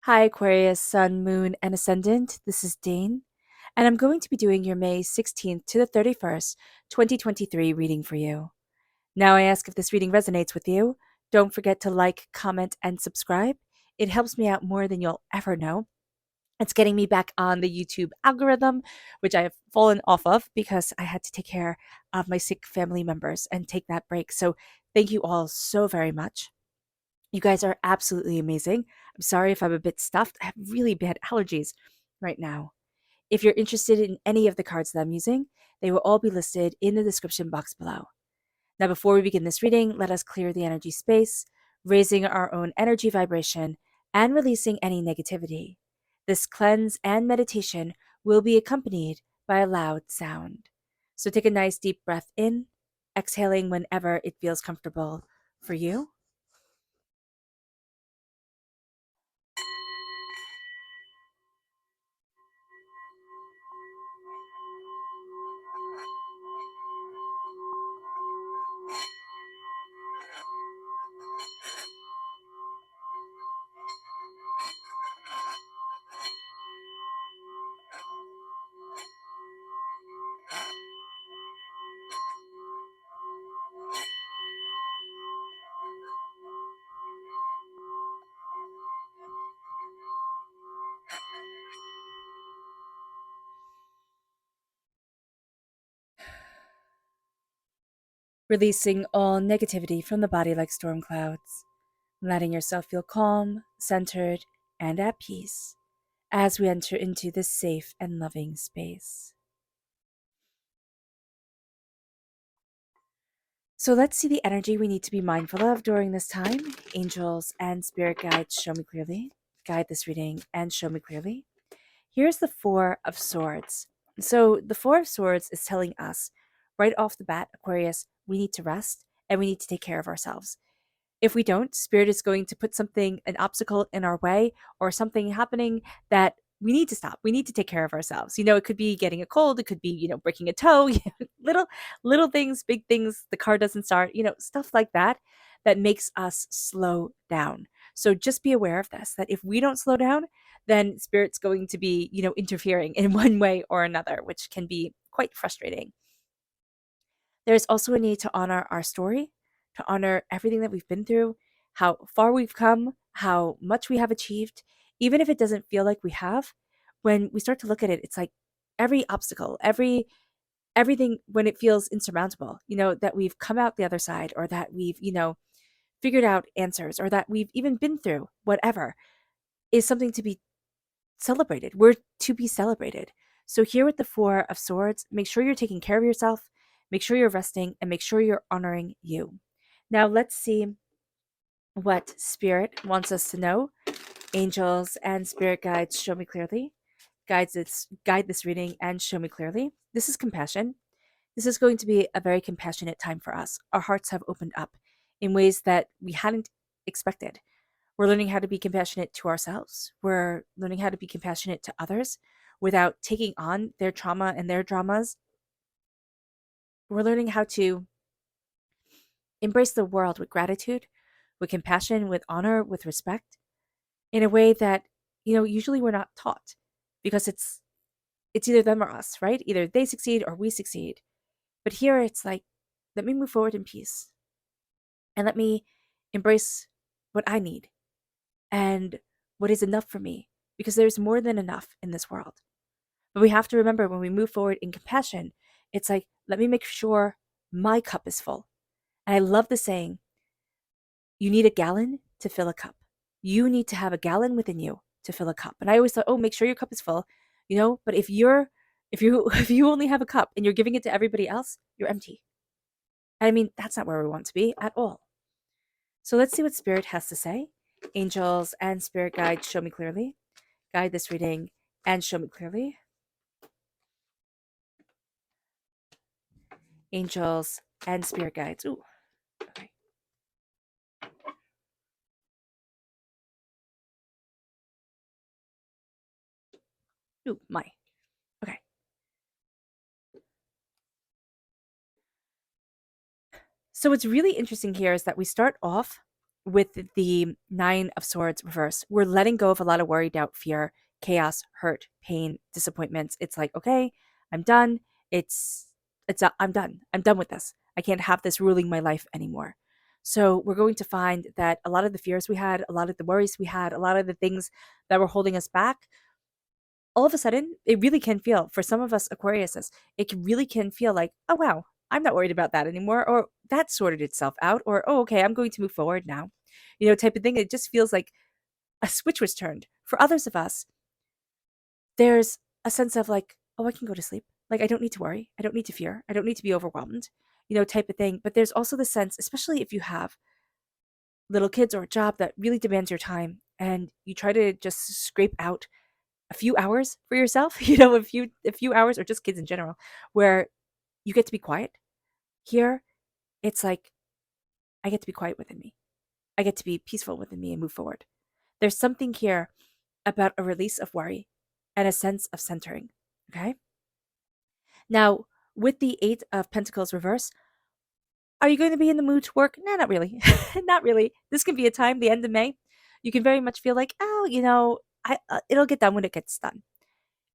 Hi, Aquarius, Sun, Moon, and Ascendant. This is Dane, and I'm going to be doing your May 16th to the 31st, 2023 reading for you. Now, I ask if this reading resonates with you. Don't forget to like, comment, and subscribe. It helps me out more than you'll ever know. It's getting me back on the YouTube algorithm, which I have fallen off of because I had to take care of my sick family members and take that break. So, thank you all so very much. You guys are absolutely amazing. I'm sorry if I'm a bit stuffed. I have really bad allergies right now. If you're interested in any of the cards that I'm using, they will all be listed in the description box below. Now, before we begin this reading, let us clear the energy space, raising our own energy vibration and releasing any negativity. This cleanse and meditation will be accompanied by a loud sound. So take a nice deep breath in, exhaling whenever it feels comfortable for you. Releasing all negativity from the body like storm clouds, letting yourself feel calm, centered, and at peace as we enter into this safe and loving space. So let's see the energy we need to be mindful of during this time. Angels and spirit guides, show me clearly. Guide this reading and show me clearly. Here's the Four of Swords. So the Four of Swords is telling us right off the bat, Aquarius, we need to rest and we need to take care of ourselves. If we don't, spirit is going to put something, an obstacle in our way or something happening that we need to stop. We need to take care of ourselves. It could be getting a cold, it could be, breaking a toe, little things, big things, the car doesn't start, stuff like that that makes us slow down. So just be aware of this, that if we don't slow down, then spirit's going to be, interfering in one way or another, which can be quite frustrating. There's also a need to honor our story, to honor everything that we've been through, how far we've come, how much we have achieved, even if it doesn't feel like we have. When we start to look at it, it's like every obstacle, everything when it feels insurmountable, that we've come out the other side or that we've, figured out answers or that we've even been through whatever is something to be celebrated. We're to be celebrated. So here with the Four of Swords, make sure you're taking care of yourself, make sure you're resting, and make sure you're honoring you. Now let's see what Spirit wants us to know. Angels and spirit guides, show me clearly. Guide this reading and show me clearly. This is compassion. This is going to be a very compassionate time for us. Our hearts have opened up in ways that we hadn't expected. We're learning how to be compassionate to ourselves. We're learning how to be compassionate to others without taking on their trauma and their dramas. We're learning how to embrace the world with gratitude, with compassion, with honor, with respect, in a way that, usually we're not taught because it's either them or us, right? Either they succeed or we succeed. But here it's like, let me move forward in peace and let me embrace what I need and what is enough for me, because there's more than enough in this world. But we have to remember when we move forward in compassion, it's like, let me make sure my cup is full. And I love the saying, you need a gallon to fill a cup. You need to have a gallon within you to fill a cup. And I always thought, oh, make sure your cup is full, but if if you only have a cup and you're giving it to everybody else, you're empty. I mean, that's not where we want to be at all. So let's see what Spirit has to say. Angels and spirit guides, show me clearly. Guide this reading and show me clearly. Angels and spirit guides. Ooh, okay. Ooh, my. Okay. So what's really interesting here is that we start off with the Nine of Swords reverse, we're letting go of a lot of worry, doubt, fear, chaos, hurt, pain, disappointments. It's like, okay, I'm done. I'm done. I'm done with this. I can't have this ruling my life anymore. So we're going to find that a lot of the fears we had, a lot of the worries we had, a lot of the things that were holding us back, all of a sudden, it really can feel, for some of us Aquariuses, really can feel like, oh wow, I'm not worried about that anymore, or that sorted itself out, or oh okay, I'm going to move forward now, type of thing. It just feels like a switch was turned. For others of us, there's a sense of like, oh, I can go to sleep. Like I don't need to worry, I don't need to fear, I don't need to be overwhelmed, type of thing. But there's also the sense, especially if you have little kids or a job that really demands your time, and you try to just scrape out a few hours for yourself, a few hours, or just kids in general, where you get to be quiet. Here, it's like I get to be quiet within me. I get to be peaceful within me and move forward. There's something here about a release of worry and a sense of centering. Okay? Now, with the 8 of Pentacles reverse, are you going to be in the mood to work? No, not really. Not really. This can be a time, the end of May. You can very much feel like, oh, it'll get done when it gets done.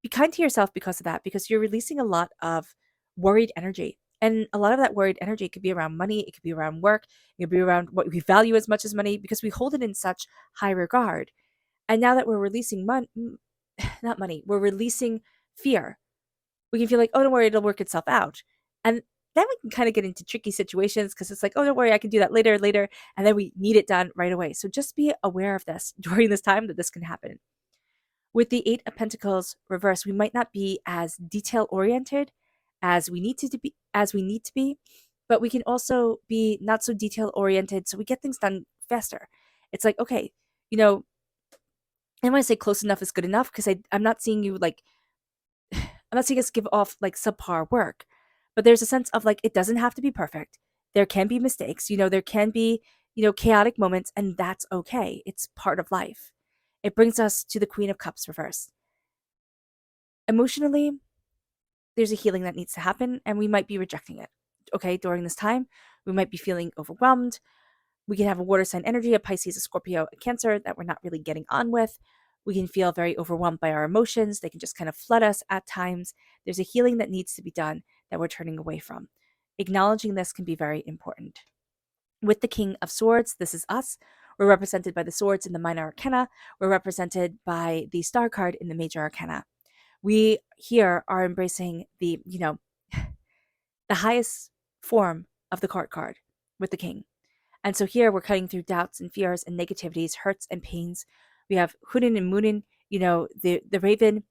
Be kind to yourself because of that, because you're releasing a lot of worried energy. And a lot of that worried energy could be around money, it could be around work, it could be around what we value as much as money, because we hold it in such high regard. And now that we're releasing not money, we're releasing fear. We can feel like, oh, don't worry, it'll work itself out. And then we can kind of get into tricky situations because it's like, oh, don't worry, I can do that later. And then we need it done right away. So just be aware of this during this time, that this can happen. With the 8 of Pentacles reverse, we might not be as detail oriented as we need to be, but we can also be not so detail oriented, so we get things done faster. It's like, okay, you know, and when I say close enough is good enough, because I'm not seeing you like I'm not seeing us give off like subpar work, but there's a sense of like it doesn't have to be perfect. There can be mistakes, there can be, chaotic moments, and that's okay. It's part of life. It brings us to the Queen of Cups reverse. Emotionally, there's a healing that needs to happen, and we might be rejecting it. Okay, during this time, we might be feeling overwhelmed. We can have a water sign energy, a Pisces, a Scorpio, a Cancer that we're not really getting on with. We can feel very overwhelmed by our emotions. They can just kind of flood us at times. There's a healing that needs to be done that we're turning away from. Acknowledging this can be very important. With the King of Swords, this is us. We're represented by the swords in the minor arcana. We're represented by the star card in the major arcana. We here are embracing the highest form of the card with the king. And so here we're cutting through doubts and fears and negativities, hurts and pains. We have Hunin and Munin, the raven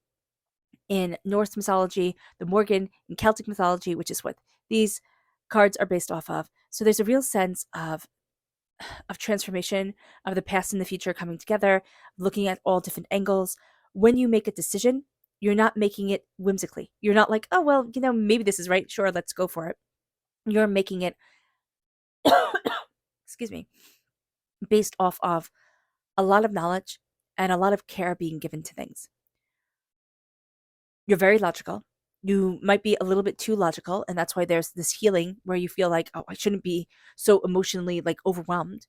in Norse mythology, the Morgan in Celtic mythology, which is what these cards are based off of. So there's a real sense of transformation, of the past and the future coming together, looking at all different angles. When you make a decision, you're not making it whimsically. You're not like, oh, well, maybe this is right. Sure, let's go for it. You're making it, excuse me, based off of a lot of knowledge and a lot of care being given to things. You're very logical. You might be a little bit too logical, and that's why there's this healing where you feel like, oh, I shouldn't be so emotionally like overwhelmed.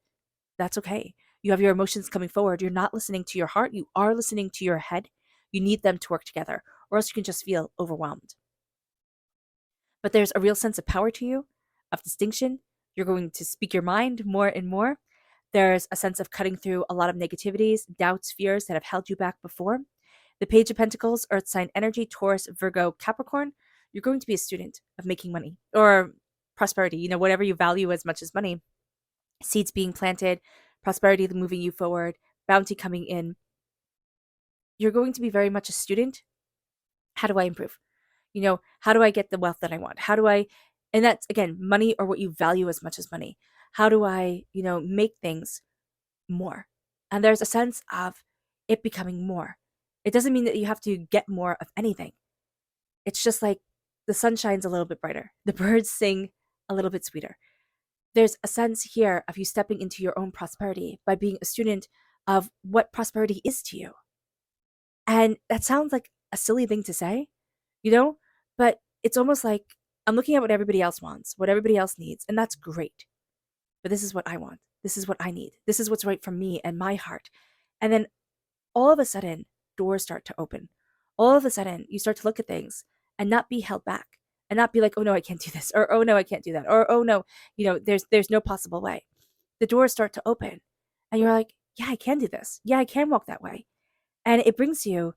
That's okay. You have your emotions coming forward. You're not listening to your heart. You are listening to your head. You need them to work together, or else you can just feel overwhelmed. But there's a real sense of power to you, of distinction. You're going to speak your mind more and more. There's a sense of cutting through a lot of negativities, doubts, fears that have held you back before. The Page of Pentacles, Earth sign energy, Taurus, Virgo, Capricorn. You're going to be a student of making money or prosperity, whatever you value as much as money. Seeds being planted, prosperity moving you forward, bounty coming in. You're going to be very much a student. How do I improve? How do I get the wealth that I want? How do I, and that's again, money or what you value as much as money. How do I, make things more? And there's a sense of it becoming more. It doesn't mean that you have to get more of anything. It's just like the sun shines a little bit brighter. The birds sing a little bit sweeter. There's a sense here of you stepping into your own prosperity by being a student of what prosperity is to you. And that sounds like a silly thing to say, but it's almost like I'm looking at what everybody else wants, what everybody else needs, and that's great. But this is what I want. This is what I need. This is what's right for me and my heart. And then all of a sudden, doors start to open. All of a sudden, you start to look at things and not be held back and not be like, oh no, I can't do this, or oh no, I can't do that, or oh no, there's no possible way. The doors start to open and you're like, yeah, I can do this. Yeah, I can walk that way. And it brings you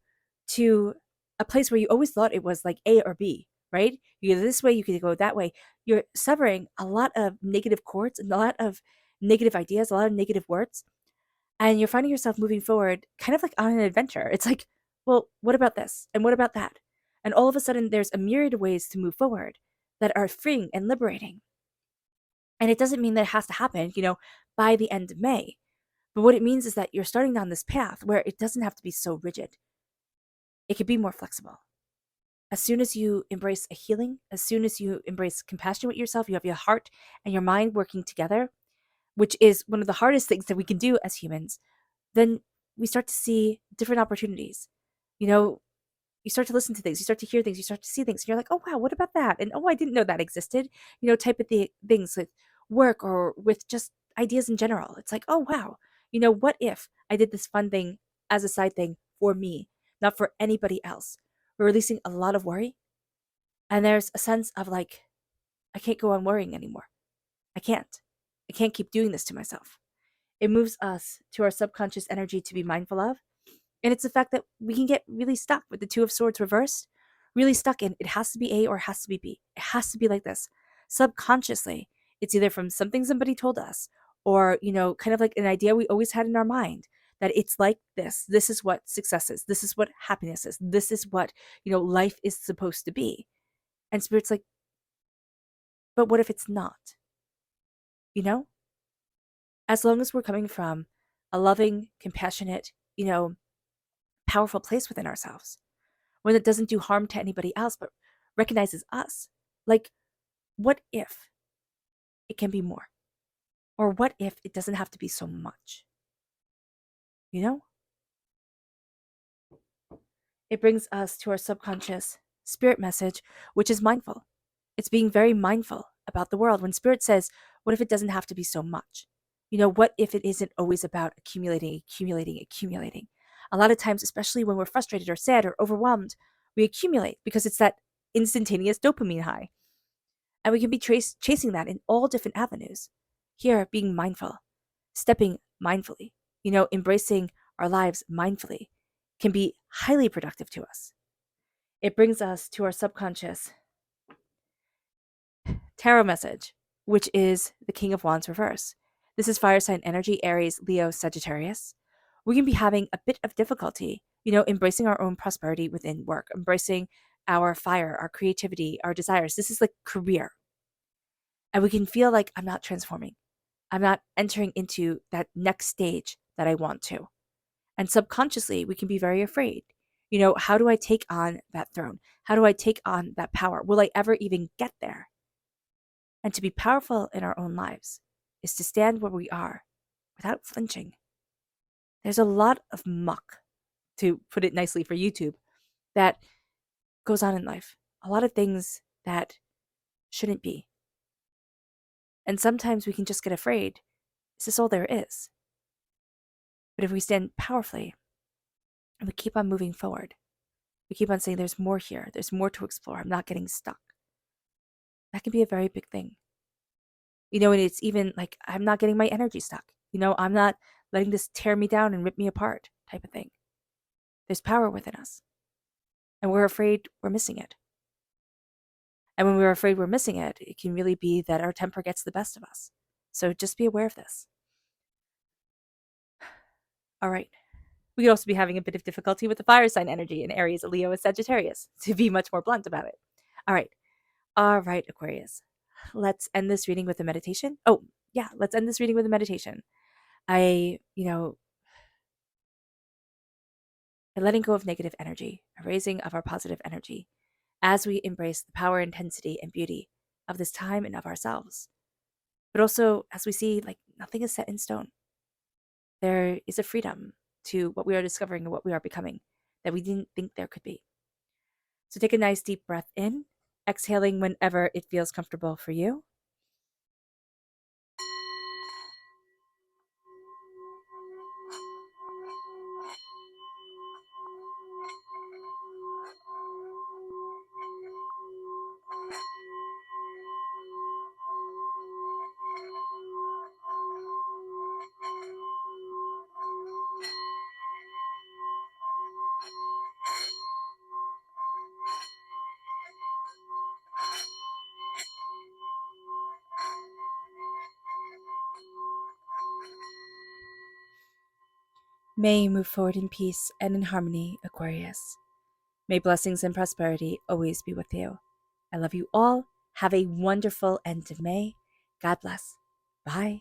to a place where you always thought it was like A or B, right? You go this way, you could go that way. You're severing a lot of negative cords and a lot of negative ideas, a lot of negative words, and you're finding yourself moving forward kind of like on an adventure. It's like, well, what about this? And what about that? And all of a sudden, there's a myriad of ways to move forward that are freeing and liberating. And it doesn't mean that it has to happen, by the end of May. But what it means is that you're starting down this path where it doesn't have to be so rigid. It could be more flexible. As soon as you embrace a healing, as soon as you embrace compassion with yourself, you have your heart and your mind working together, which is one of the hardest things that we can do as humans, then we start to see different opportunities. You know, you start to listen to things, you start to hear things, you start to see things, and you're like, oh wow, what about that? And oh, I didn't know that existed. Type of things with work or with just ideas in general. It's like, oh wow, what if I did this fun thing as a side thing for me, not for anybody else? We're releasing a lot of worry, and there's a sense of like, I can't go on worrying anymore. I can't. I can't keep doing this to myself. It moves us to our subconscious energy to be mindful of. And it's the fact that we can get really stuck with the Two of Swords reversed, really stuck in it has to be A or it has to be B. It has to be like this. Subconsciously, it's either from something somebody told us or, kind of like an idea we always had in our mind that it's like this. This is what success is. This is what happiness is. This is what, life is supposed to be. And Spirit's like, but what if it's not? You know? As long as we're coming from a loving, compassionate, powerful place within ourselves, one that doesn't do harm to anybody else, but recognizes us. Like, what if it can be more? Or what if it doesn't have to be so much? You know? It brings us to our subconscious spirit message, which is mindful. It's being very mindful about the world. When spirit says, what if it doesn't have to be so much? What if it isn't always about accumulating, accumulating, accumulating? A lot of times, especially when we're frustrated or sad or overwhelmed, we accumulate because it's that instantaneous dopamine high. And we can be chasing that in all different avenues. Here, being mindful, stepping mindfully, embracing our lives mindfully can be highly productive to us. It brings us to our subconscious tarot message, which is the King of Wands reverse. This is fire sign energy, Aries, Leo, Sagittarius. We can be having a bit of difficulty, embracing our own prosperity within work, embracing our fire, our creativity, our desires. This is like career. And we can feel like I'm not transforming. I'm not entering into that next stage that I want to. And subconsciously, we can be very afraid. How do I take on that throne? How do I take on that power? Will I ever even get there? And to be powerful in our own lives is to stand where we are without flinching. There's a lot of muck, to put it nicely for YouTube, that goes on in life. A lot of things that shouldn't be. And sometimes we can just get afraid. Is this all there is? But if we stand powerfully and we keep on moving forward, we keep on saying there's more here, there's more to explore, I'm not getting stuck. That can be a very big thing. And it's even like I'm not getting my energy stuck. I'm not letting this tear me down and rip me apart type of thing. There's power within us. And we're afraid we're missing it. And when we're afraid we're missing it, it can really be that our temper gets the best of us. So just be aware of this. All right. We could also be having a bit of difficulty with the fire sign energy in Aries, Leo, and Sagittarius, to be much more blunt about it. All right, Aquarius. Let's end this reading with a meditation. Oh, yeah, let's end this reading with a meditation. I letting go of negative energy, a raising of our positive energy as we embrace the power, intensity, and beauty of this time and of ourselves. But also as we see, like, nothing is set in stone. There is a freedom to what we are discovering and what we are becoming that we didn't think there could be. So take a nice deep breath in, exhaling whenever it feels comfortable for you. May you move forward in peace and in harmony, Aquarius. May blessings and prosperity always be with you. I love you all. Have a wonderful end of May. God bless. Bye.